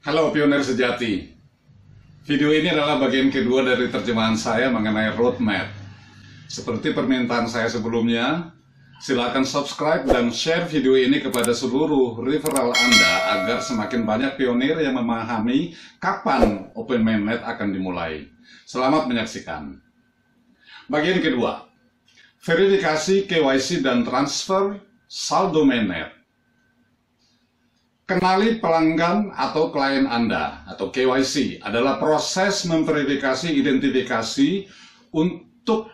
Halo pionir sejati. Video ini adalah bagian kedua dari terjemahan saya mengenai roadmap. Seperti permintaan saya sebelumnya, silakan subscribe dan share video ini kepada seluruh referral Anda agar semakin banyak pionir yang memahami kapan Open Mainnet akan dimulai. Selamat menyaksikan. Bagian kedua, verifikasi KYC dan transfer saldo mainnet. Kenali pelanggan atau klien Anda atau KYC adalah proses memverifikasi identifikasi untuk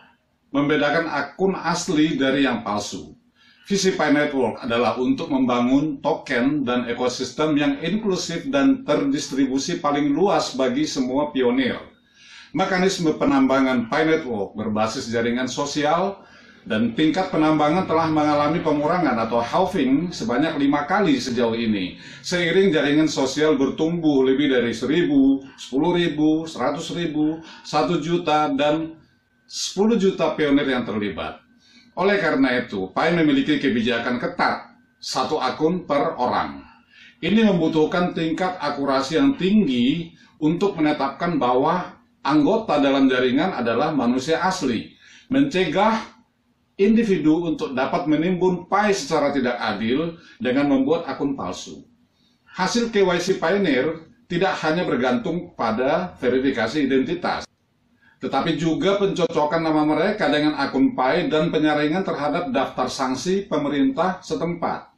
membedakan akun asli dari yang palsu. Visi Pi Network adalah untuk membangun token dan ekosistem yang inklusif dan terdistribusi paling luas bagi semua pionir. Mekanisme penambangan Pi Network berbasis jaringan sosial dan tingkat penambangan telah mengalami pengurangan atau halving sebanyak 5 kali sejauh ini. Seiring jaringan sosial bertumbuh lebih dari 1.000, 10.000, 100.000, 1 juta, dan 10 juta pionir yang terlibat. Oleh karena itu, Pi memiliki kebijakan ketat, 1 akun per orang. Ini membutuhkan tingkat akurasi yang tinggi untuk menetapkan bahwa anggota dalam jaringan adalah manusia asli, mencegah individu untuk dapat menimbun Pi secara tidak adil dengan membuat akun palsu. Hasil KYC Pioneer tidak hanya bergantung pada verifikasi identitas, tetapi juga pencocokan nama mereka dengan akun Pi dan penyaringan terhadap daftar sanksi pemerintah setempat.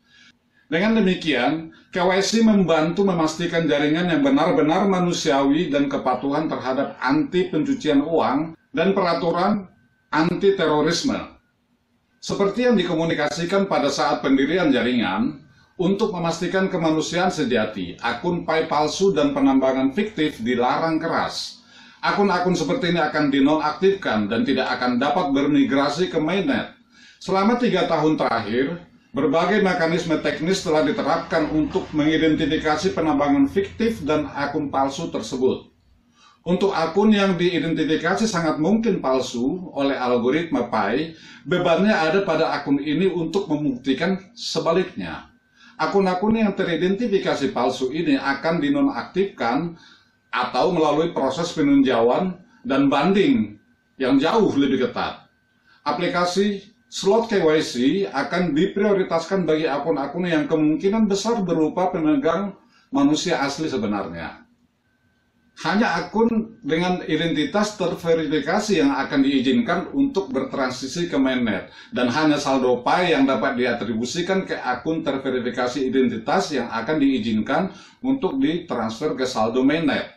Dengan demikian, KYC membantu memastikan jaringan yang benar-benar manusiawi dan kepatuhan terhadap anti pencucian uang dan peraturan anti terorisme. Seperti yang dikomunikasikan pada saat pendirian jaringan, untuk memastikan kemanusiaan sejati, akun Pi palsu dan penambangan fiktif dilarang keras. Akun-akun seperti ini akan dinonaktifkan dan tidak akan dapat bermigrasi ke mainnet. Selama 3 tahun terakhir, berbagai mekanisme teknis telah diterapkan untuk mengidentifikasi penambangan fiktif dan akun palsu tersebut. Untuk akun yang diidentifikasi sangat mungkin palsu oleh algoritma Pi, bebannya ada pada akun ini untuk membuktikan sebaliknya. Akun-akun yang teridentifikasi palsu ini akan dinonaktifkan atau melalui proses peninjauan dan banding yang jauh lebih ketat. Aplikasi slot KYC akan diprioritaskan bagi akun-akun yang kemungkinan besar berupa pemegang manusia asli sebenarnya. Hanya akun dengan identitas terverifikasi yang akan diizinkan untuk bertransisi ke mainnet, dan hanya saldo Pi yang dapat diatribusikan ke akun terverifikasi identitas yang akan diizinkan untuk ditransfer ke saldo mainnet.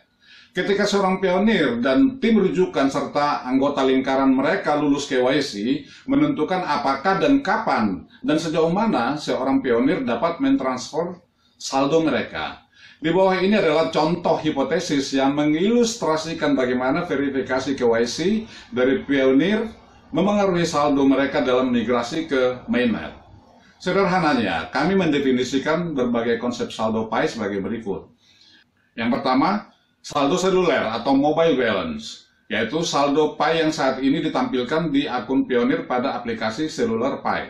Ketika seorang pionir dan tim rujukan serta anggota lingkaran mereka lulus KYC, menentukan apakah dan kapan dan sejauh mana seorang pionir dapat mentransfer saldo mereka. Di bawah ini adalah contoh hipotesis yang mengilustrasikan bagaimana verifikasi KYC dari pionir memengaruhi saldo mereka dalam migrasi ke mainnet. Sederhananya, kami mendefinisikan berbagai konsep saldo Pi sebagai berikut. Yang pertama, saldo seluler atau mobile balance, yaitu saldo Pi yang saat ini ditampilkan di akun pionir pada aplikasi seluler Pi.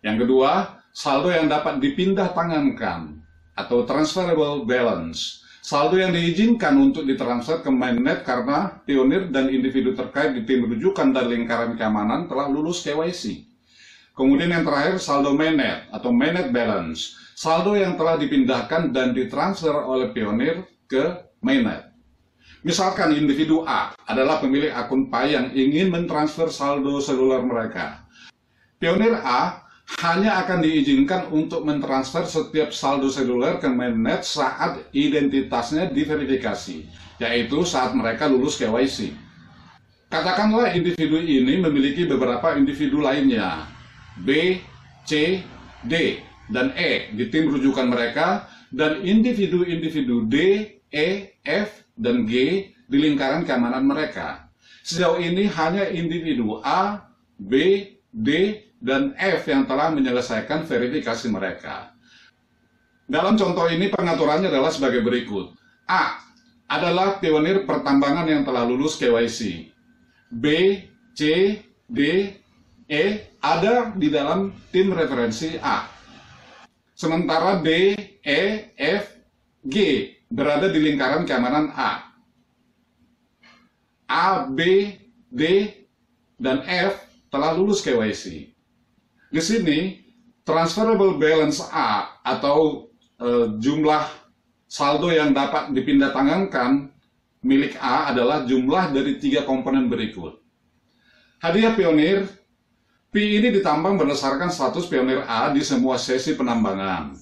Yang kedua, saldo yang dapat dipindah tangankan atau transferable balance, saldo yang diizinkan untuk ditransfer ke mainnet karena pionir dan individu terkait di tim rujukan dan lingkaran keamanan telah lulus KYC. Kemudian yang terakhir, saldo mainnet atau mainnet balance, saldo yang telah dipindahkan dan ditransfer oleh pionir ke mainnet. Misalkan individu A adalah pemilik akun Pi yang ingin mentransfer saldo seluler mereka. Pionir A hanya akan diizinkan untuk mentransfer setiap saldo seluler ke mainnet saat identitasnya diverifikasi, yaitu saat mereka lulus KYC. Katakanlah individu ini memiliki beberapa individu lainnya, B, C, D, dan E di tim rujukan mereka, dan individu-individu D, E, F, dan G di lingkaran keamanan mereka. Sejauh ini hanya individu A, B, D, dan F yang telah menyelesaikan verifikasi mereka. Dalam contoh ini pengaturannya adalah sebagai berikut. A adalah pionir pertambangan yang telah lulus KYC. B, C, D, E ada di dalam tim referensi A. Sementara D, E, F, G berada di lingkaran keamanan A. A, B, D, dan F telah lulus KYC. Di sini, transferable balance A atau jumlah saldo yang dapat dipindahtangankan milik A adalah jumlah dari 3 komponen berikut. Hadiah pionir, P ini ditambang berdasarkan status pionir A di semua sesi penambangan.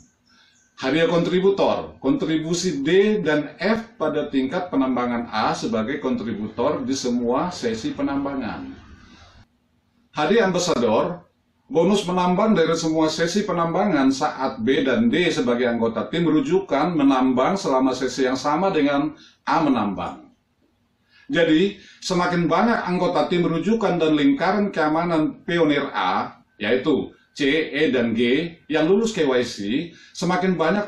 Hadiah kontributor, kontribusi D dan F pada tingkat penambangan A sebagai kontributor di semua sesi penambangan. Hadiah ambasador, bonus menambang dari semua sesi penambangan saat B dan D sebagai anggota tim rujukan menambang selama sesi yang sama dengan A menambang. Jadi, semakin banyak anggota tim rujukan dan lingkaran keamanan pionir A, yaitu C, E, dan G yang lulus KYC, semakin banyak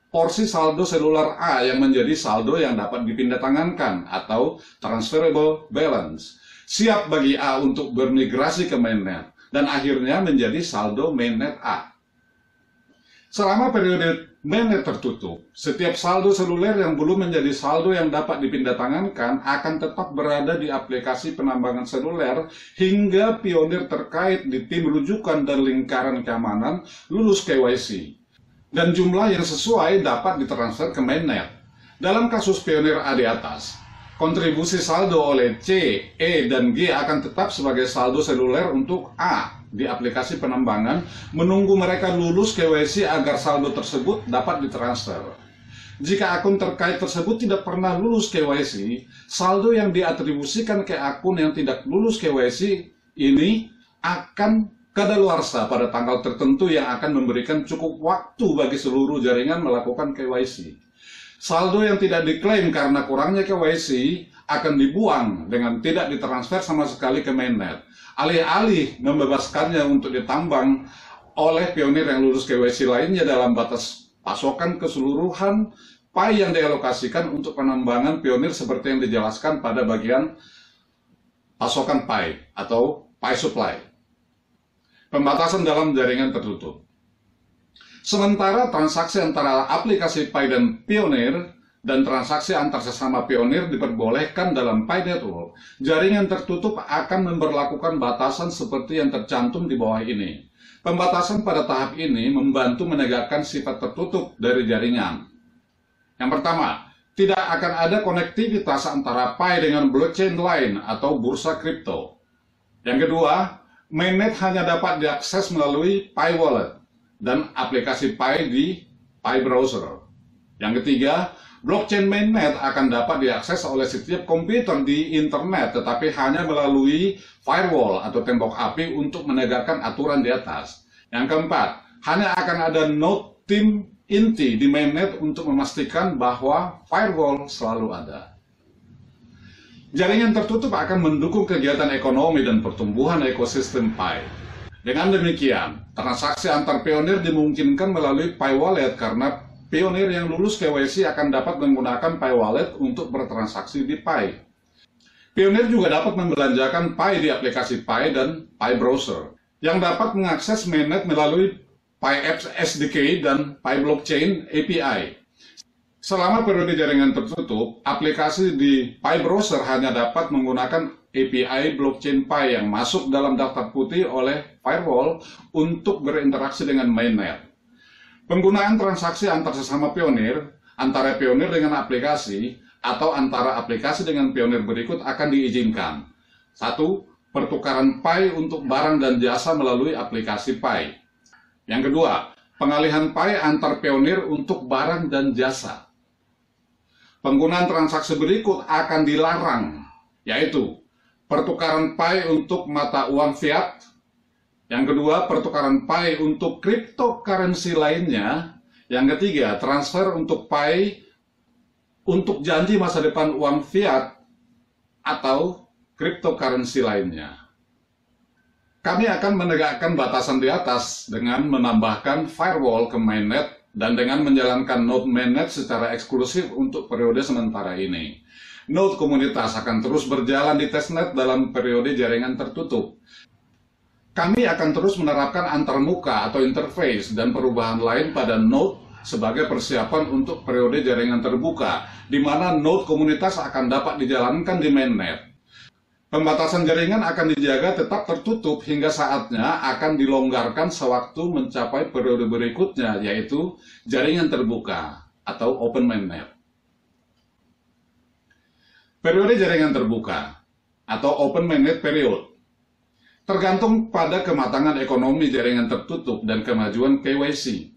porsi saldo seluler A yang menjadi saldo yang dapat dipindahtangankan atau transferable balance, siap bagi A untuk bermigrasi ke mainnet, dan akhirnya menjadi saldo mainnet A. Selama periode mainnet tertutup, setiap saldo seluler yang belum menjadi saldo yang dapat dipindahtangankan akan tetap berada di aplikasi penambangan seluler hingga pionir terkait di tim rujukan dan lingkaran keamanan lulus KYC. Dan jumlah yang sesuai dapat ditransfer ke mainnet. Dalam kasus pionir A di atas, kontribusi saldo oleh C, E, dan G akan tetap sebagai saldo seluler untuk A di aplikasi penambangan, menunggu mereka lulus KYC agar saldo tersebut dapat ditransfer. Jika akun terkait tersebut tidak pernah lulus KYC, saldo yang diatribusikan ke akun yang tidak lulus KYC ini akan kadaluarsa pada tanggal tertentu yang akan memberikan cukup waktu bagi seluruh jaringan melakukan KYC. Saldo yang tidak diklaim karena kurangnya KYC akan dibuang dengan tidak ditransfer sama sekali ke mainnet, alih-alih membebaskannya untuk ditambang oleh pionir yang lulus KYC lainnya dalam batas pasokan keseluruhan PAI yang dialokasikan untuk penambangan pionir seperti yang dijelaskan pada bagian pasokan PAI atau PAI supply. Pembatasan dalam jaringan tertutup. Sementara transaksi antara aplikasi PAI dan pionir dan transaksi antar sesama pionir diperbolehkan dalam PAI Network, jaringan tertutup akan memberlakukan batasan seperti yang tercantum di bawah ini. Pembatasan pada tahap ini membantu menegakkan sifat tertutup dari jaringan. Yang pertama, tidak akan ada konektivitas antara PAI dengan blockchain lain atau bursa kripto. Yang kedua, mainnet hanya dapat diakses melalui PAI Wallet dan aplikasi PAI di PAI Browser. Yang ketiga, blockchain mainnet akan dapat diakses oleh setiap komputer di internet, tetapi hanya melalui firewall atau tembok api untuk menegakkan aturan di atas. Yang keempat, hanya akan ada node tim inti di mainnet untuk memastikan bahwa firewall selalu ada. Jaringan tertutup akan mendukung kegiatan ekonomi dan pertumbuhan ekosistem PAI. Dengan demikian, transaksi antar pionir dimungkinkan melalui PAI Wallet karena pionir yang lulus KYC akan dapat menggunakan PAI Wallet untuk bertransaksi di PAI. Pionir juga dapat membelanjakan PAI di aplikasi PAI dan PAI Browser, yang dapat mengakses mainnet melalui PAI Apps SDK dan PAI Blockchain API. Selama periode jaringan tertutup, aplikasi di PAI Browser hanya dapat menggunakan API blockchain PAI yang masuk dalam daftar putih oleh firewall untuk berinteraksi dengan mainnet. Penggunaan transaksi antar sesama pionir, antara pionir dengan aplikasi, atau antara aplikasi dengan pionir berikut akan diizinkan. 1. Pertukaran PAI untuk barang dan jasa melalui aplikasi PAI. Yang kedua, pengalihan PAI antar pionir untuk barang dan jasa. Penggunaan transaksi berikut akan dilarang, yaitu pertukaran PAI untuk mata uang fiat. Yang kedua, pertukaran PAI untuk cryptocurrency lainnya. Yang ketiga, transfer untuk PAI untuk janji masa depan uang fiat atau cryptocurrency lainnya. Kami akan menegakkan batasan di atas dengan menambahkan firewall ke mainnet dan dengan menjalankan node mainnet secara eksklusif untuk periode sementara ini. Node komunitas akan terus berjalan di testnet dalam periode jaringan tertutup. Kami akan terus menerapkan antarmuka atau interface dan perubahan lain pada node sebagai persiapan untuk periode jaringan terbuka, di mana node komunitas akan dapat dijalankan di mainnet. Pembatasan jaringan akan dijaga tetap tertutup hingga saatnya akan dilonggarkan sewaktu mencapai periode berikutnya, yaitu jaringan terbuka atau open mainnet. Periode jaringan terbuka atau open mainnet period tergantung pada kematangan ekonomi jaringan tertutup dan kemajuan KYC.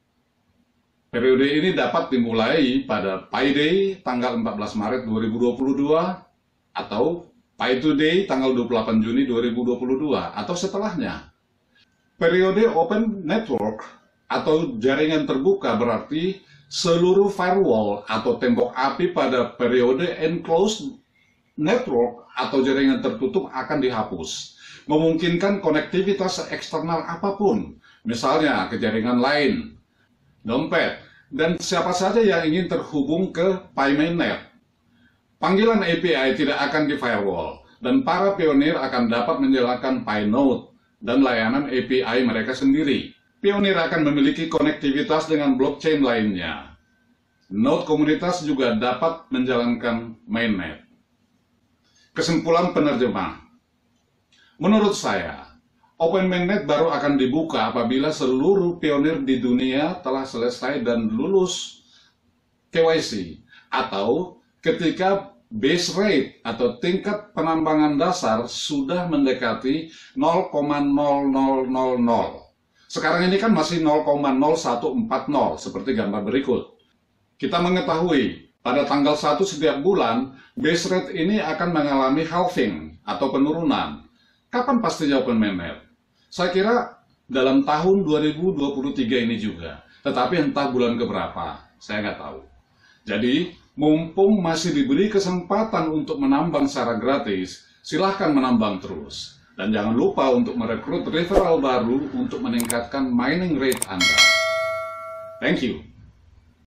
Periode ini dapat dimulai pada Payday tanggal 14 Maret 2022 atau Pay Today tanggal 28 Juni 2022 atau setelahnya. Periode Open Network atau jaringan terbuka berarti seluruh firewall atau tembok api pada periode Enclosed Network atau jaringan tertutup akan dihapus, memungkinkan konektivitas eksternal apapun, misalnya ke jaringan lain, dompet, dan siapa saja yang ingin terhubung ke PyMainnet. Panggilan API tidak akan di firewall, dan para pionir akan dapat menjalankan PyNode dan layanan API mereka sendiri. Pionir akan memiliki konektivitas dengan blockchain lainnya. Node komunitas juga dapat menjalankan mainnet. Kesimpulan penerjemah. Menurut saya, Open Mainnet baru akan dibuka apabila seluruh pionir di dunia telah selesai dan lulus KYC, atau ketika base rate atau tingkat penambangan dasar sudah mendekati 0,0000. Sekarang ini kan masih 0,0140 seperti gambar berikut. Kita mengetahui pada tanggal 1 setiap bulan, base rate ini akan mengalami halving atau penurunan. Kapan pastinya Open Mainnet? Saya kira dalam tahun 2023 ini juga. Tetapi entah bulan keberapa, saya nggak tahu. Jadi, mumpung masih diberi kesempatan untuk menambang secara gratis, silahkan menambang terus. Dan jangan lupa untuk merekrut referral baru untuk meningkatkan mining rate Anda. Thank you.